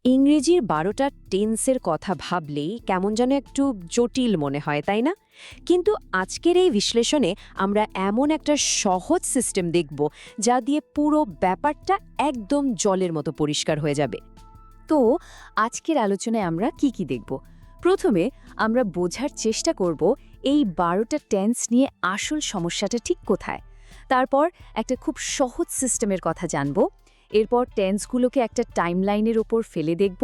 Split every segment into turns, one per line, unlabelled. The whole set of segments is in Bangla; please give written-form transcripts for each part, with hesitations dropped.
ইংরেজির ১২টা টেন্সের কথা ভাবলেই কেমন যেন একটু জটিল মনে হয়, তাই না? কিন্তু আজকের এই বিশ্লেষণে আমরা এমন একটা সহজ সিস্টেম দেখব যা দিয়ে পুরো ব্যাপারটা একদম জলের মতো পরিষ্কার হয়ে যাবে।
তো আজকের আলোচনায় আমরা কি দেখব? প্রথমে আমরা বোঝার চেষ্টা করব এই ১২টা টেন্স নিয়ে আসল সমস্যাটা ঠিক কোথায়। তারপর একটা খুব সহজ সিস্টেমের কথা জানব। এরপর টেন্সগুলোকে একটা টাইমলাইনের ওপর ফেলে দেখব,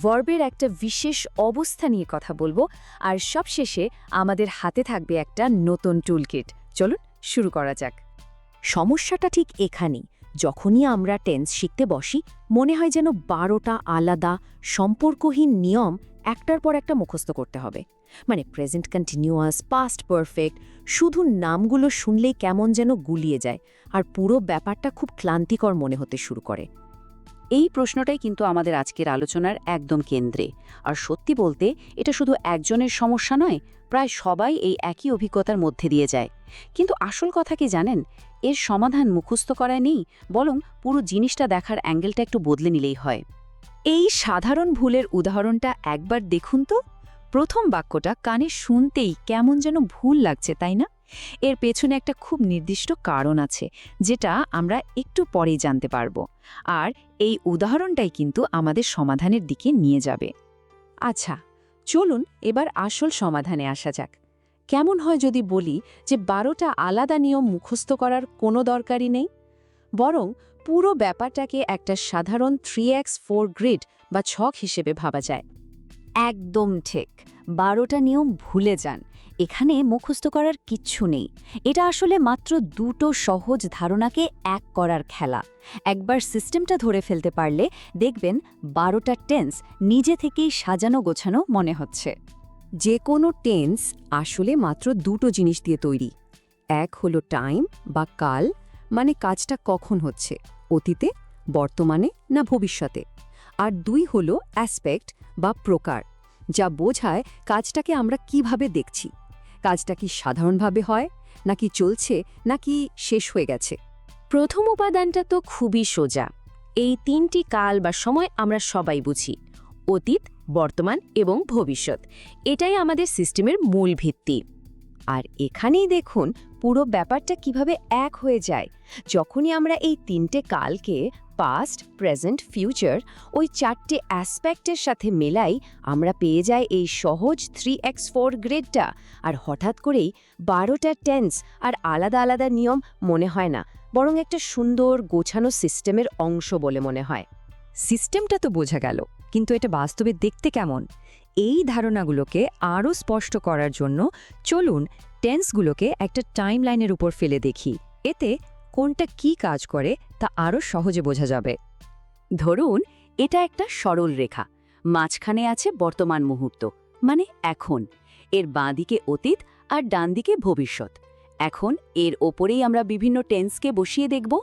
ভার্বের একটা বিশেষ অবস্থা নিয়ে কথা বলবো, আর সবশেষে আমাদের হাতে থাকবে একটা নতুন টুলকিট। চলুন শুরু করা যাক।
সমস্যাটা ঠিক এখানেই। যখনই আমরা টেন্স শিখতে বসি, মনে হয় যেন ১২টা আলাদা সম্পর্কহীন নিয়ম একটার পর একটা মুখস্থ করতে হবে। মানে প্রেজেন্ট কন্টিনিউয়াস, পাস্ট পারফেক্ট, শুধু নামগুলো শুনলেই কেমন যেন গুলিয়ে যায়, আর পুরো ব্যাপারটা খুব ক্লান্তিকর মনে হতে শুরু করে।
এই প্রশ্নটাই কিন্তু আমাদের আজকের আলোচনার একদম কেন্দ্রে। আর সত্যি বলতে এটা শুধু একজনের সমস্যা নয়, প্রায় সবাই এই একই অভিজ্ঞতার মধ্যে দিয়ে যায়। কিন্তু আসল কথা কি জানেন, এর সমাধান মুখস্থ করায় নেই, বরং পুরো জিনিসটা দেখার অ্যাঙ্গেলটা একটু বদলে নিলেই হয়।
এই সাধারণ ভুলের উদাহরণটা একবার দেখুন তো। প্রথম বাক্যটা কানে শুনতেই কেমন যেন ভুল লাগছে, তাই না? এর পেছনে একটা খুব নির্দিষ্ট কারণ আছে, যেটা আমরা একটু পরেই জানতে পারব। আর এই উদাহরণটাই কিন্তু আমাদের সমাধানের দিকে নিয়ে যাবে। আচ্ছা, চলুন এবার আসল সমাধানে আসা যাক। কেমন হয় যদি বলি যে ১২টা আলাদা নিয়ম মুখস্থ করার কোনো দরকারই নেই, বরং পুরো ব্যাপারটাকে একটা সাধারণ 3x4 গ্রিড বা ছক হিসেবে ভাবা যায়। একদম ঠিক। ১২টা নিয়ম ভুলে যান, এখানে মুখস্থ করার কিচ্ছু নেই। এটা আসলে মাত্র দুটো সহজ ধারণাকে এক করার খেলা। একবার সিস্টেমটা ধরে ফেলতে পারলে দেখবেন ১২টা টেন্স নিজে থেকেই সাজানো গোছানো মনে হচ্ছে।
যে কোনো টেন্স আসলে মাত্র দুটো জিনিস দিয়ে তৈরি। এক হলো টাইম বা কাল, মানে কাজটা কখন হচ্ছে, অতীতে, বর্তমানে না ভবিষ্যতে। আর দুই হলো অ্যাসপেক্ট বা প্রকার, যা বোঝায় কাজটাকে আমরা কিভাবে দেখছি। কাজটা কি সাধারণভাবে হয়, নাকি চলছে, নাকি শেষ হয়ে গেছে। প্রথম উপাদানটা তো খুবই সোজা। এই তিনটি কাল বা সময় আমরা সবাই বুঝি: অতীত, বর্তমান এবং ভবিষ্যৎ। এটাই আমাদের সিস্টেমের মূল ভিত্তি। আর এখানেই দেখুন পুরো ব্যাপারটা কিভাবে এক হয়ে যায়। যখনই আমরা এই তিনটে কালকে পাস্ট, প্রেজেন্ট, ফিউচার ওই চারটে অ্যাসপেক্টের সাথে মেলাই, আমরা পেয়ে যাই এই সহজ 3x4 গ্রেডটা। আর হঠাৎ করেই ১২টা টেন্স আর আলাদা আলাদা নিয়ম মনে হয় না, বরং একটা সুন্দর গোছানো সিস্টেমের অংশ বলে মনে হয়।
সিস্টেমটা তো বোঝা গেল, কিন্তু এটা বাস্তবে দেখতে কেমন? এই ধারণাগুলোকে আরও স্পষ্ট করার জন্য চলুন টেন্সগুলোকে একটা টাইমলাইনের উপর ফেলে দেখি। এতে কোনটা কি কাজ করে তা আরও সহজে বোঝা যাবে।
ধরুন এটা একটা সরল রেখা, মাঝখানে আছে বর্তমান মুহূর্ত, মানে এখন। এর বাঁদিকে অতীত আর ডান দিকে ভবিষ্যৎ। এখন এর ওপরেই আমরা বিভিন্ন টেন্সকে বসিয়ে দেখব।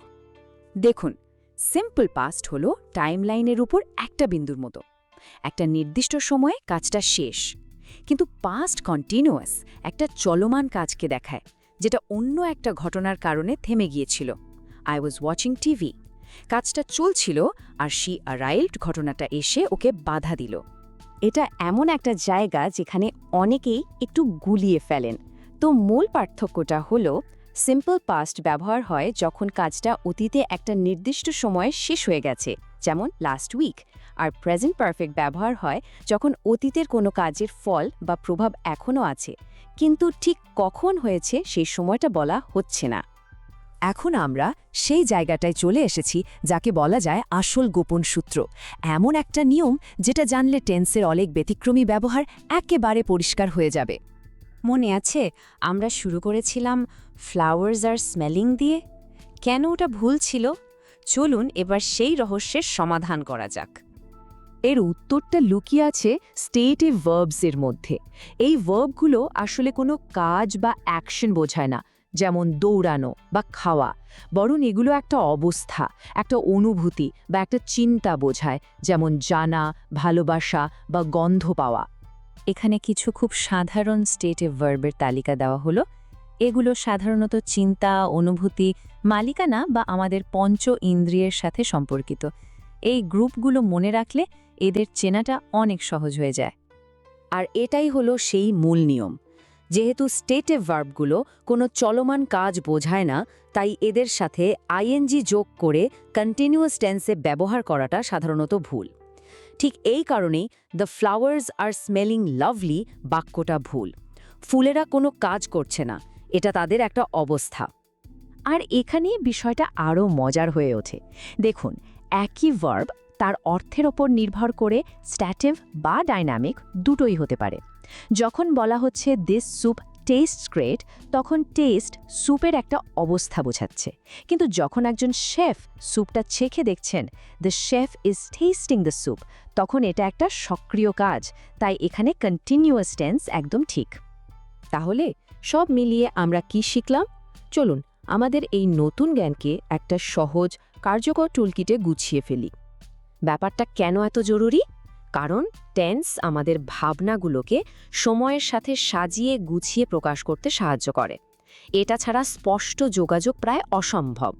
দেখুন, সিম্পল পাস্ট হলো টাইমলাইনের উপর একটা বিন্দুর মতো। একটা নির্দিষ্ট সময়ে কাজটা শেষ। কিন্তু পাস্ট কন্টিনিউয়াস একটা চলমান কাজকে দেখায়, যেটা অন্য একটা ঘটনার কারণে থেমে গিয়েছিল। I was watching TV. কাজটা চলছিল আর শি অ্যারাইভড, ঘটনাটা এসে ওকে বাধা দিল।
এটা এমন একটা জায়গা যেখানে অনেকেই একটু গুলিয়ে ফেলেন। তো মূল পার্থক্যটা হলো, সিম্পল পাস্ট ব্যবহার হয় যখন কাজটা অতীতে একটা নির্দিষ্ট সময়ে শেষ হয়ে গেছে, যেমন লাস্ট উইক। আর প্রেজেন্ট পারফেক্ট ব্যবহার হয় যখন অতীতের কোনো কাজের ফল বা প্রভাব এখনও আছে, কিন্তু ঠিক কখন হয়েছে সেই সময়টা বলা হচ্ছে না।
এখন আমরা সেই জায়গাটায় চলে এসেছি যাকে বলা যায় আসল গোপন সূত্র। এমন একটা নিয়ম যেটা জানলে টেন্সের অনেক ব্যতিক্রমী ব্যবহার একেবারে পরিষ্কার হয়ে যাবে।
মনে আছে আমরা শুরু করেছিলাম ফ্লাওয়ার্স আর স্মেলিং দিয়ে? কেন ওটা ভুল ছিল? চলুন এবার সেই রহস্যের সমাধান করা যাক।
এর উত্তরটা লুকিয়ে আছে স্টেটিভ ভার্বসের মধ্যে। এই ভার্বগুলো আসলে কোনো কাজ বা অ্যাকশন বোঝায় না, যেমন দৌড়ানো বা খাওয়া, বরং এগুলো একটা অবস্থা, একটা অনুভূতি বা একটা চিন্তা বোঝায়, যেমন জানা, ভালোবাসা বা গন্ধ পাওয়া।
এখানে কিছু খুব সাধারণ স্টেটিভ ভার্বের তালিকা দেওয়া হলো। এগুলো সাধারণত চিন্তা, অনুভূতি, মালিকানা বা আমাদের পঞ্চ ইন্দ্রিয়ের সাথে সম্পর্কিত।
এই গ্রুপগুলো মনে রাখলে এদের চেনাটা অনেক সহজ হয়ে যায়।
আর এটাই হলো সেই মূল নিয়ম। যেহেতু স্টেটিভ ভার্বগুলো কোনো চলমান কাজ বোঝায় না, তাই এদের সাথে আইএনজি যোগ করে কন্টিনিউয়াস টেন্সে ব্যবহার করাটা সাধারণত ভুল। ঠিক এই কারণেই the flowers are smelling lovely বাক্যটা ভুল। ফুলেরা কোনো কাজ করছে না, এটা তাদের একটা অবস্থা।
আর এখানেই বিষয়টা আরও মজার হয়ে ওঠে। দেখুন, একই ভার্ব তার অর্থের ওপর নির্ভর করে স্ট্যাটিভ বা ডাইনামিক দুটোই হতে পারে। যখন বলা হচ্ছে দিস স্যুপ টেস্টস গ্রেট, তখন টেস্ট স্যুপের একটা অবস্থা বোঝাচ্ছে। কিন্তু যখন একজন শেফ স্যুপটা চেখে দেখছেন, the chef is testing the soup, তখন এটা একটা সক্রিয় কাজ। তাই এখানে কন্টিনিউয়াস টেন্স একদম ঠিক।
তাহলে সব মিলিয়ে আমরা কি শিখলাম? চলুন আমাদের এই নতুন জ্ঞানকে একটা সহজ কার্যকর টুলকিটে গুছিয়ে ফেলি। ব্যাপারটা কেন এত জরুরি? কারণ টেন্স আমাদের ভাবনাগুলোকে সময়ের সাথে সাজিয়ে গুছিয়ে প্রকাশ করতে সাহায্য করে। এটা ছাড়া স্পষ্ট যোগাযোগ প্রায় অসম্ভব।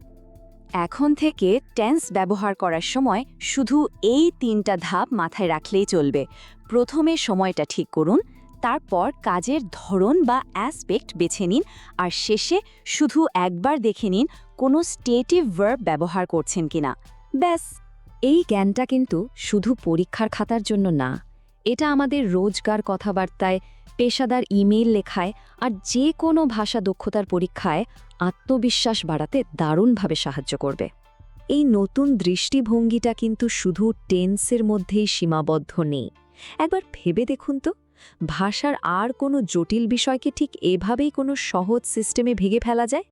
এখন থেকে টেন্স ব্যবহার করার সময় শুধু এই 3টা ধাপ মাথায় রাখলেই চলবে। প্রথমে সময়টা ঠিক করুন, তারপর কাজের ধরন বা অ্যাসপেক্ট বেছে নিন, আর শেষে শুধু একবার দেখে নিন কোনো স্টেটিভ ভার্ব ব্যবহার করছেন কিনা। ব্যাস।
এই জ্ঞানটা কিন্তু শুধু পরীক্ষার খাতার জন্য না, এটা আমাদের রোজকার কথাবার্তায়, পেশাদার ইমেইল লেখায় আর যে কোনো ভাষা দক্ষতার পরীক্ষায় আত্মবিশ্বাস বাড়াতে দারুণভাবে সাহায্য করবে। এই নতুন দৃষ্টিভঙ্গিটা কিন্তু শুধু টেন্সের মধ্যেই সীমাবদ্ধ নেই। একবার ভেবে দেখুন তো, ভাষার আর কোনো জটিল বিষয়কে ঠিক এভাবেই কোনো সহজ সিস্টেমে ভেঙে ফেলা যায়।